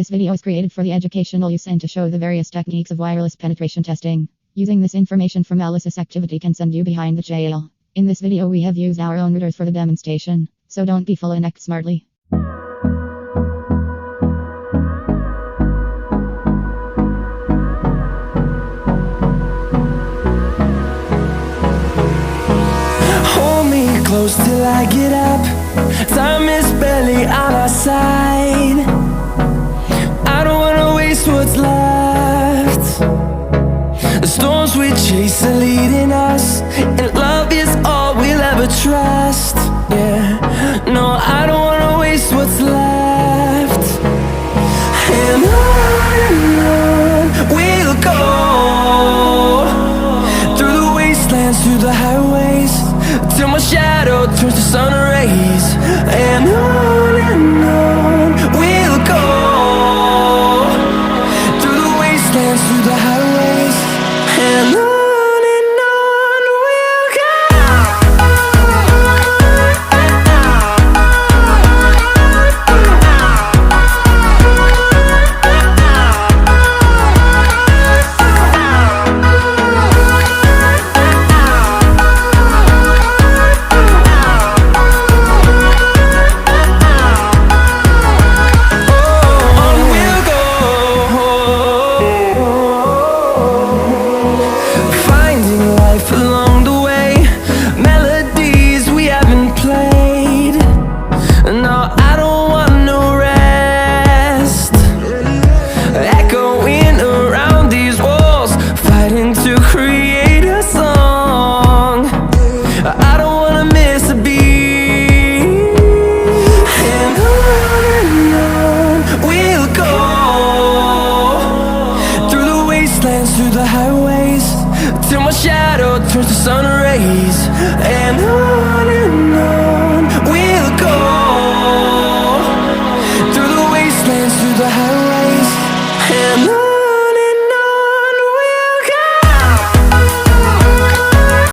This video is created for the educational use and to show the various techniques of wireless penetration testing. Using this information from malicious activity can send you behind the jail. In this video we have used our own routers for the demonstration, so don't be fool and act smartly. Hold me close till I get up. Time is barely on our side. I don't wanna waste what's left. The storms we chase are leading us, and love is all we'll ever trust. Yeah, no, I don't wanna waste what's left. And on we'll go, through the wastelands, through the highways, till my shadow turns to sun rays. And on we'll go, through the wastelands, through the highways, and on we'll go. Along the way, melodies we haven't played. No, I don't want no rest. Echoing around these walls, fighting to create a song. I don't wanna miss a beat. And on we'll go, through the wastelands, through the highways, till my shadow turns to sun rays. And on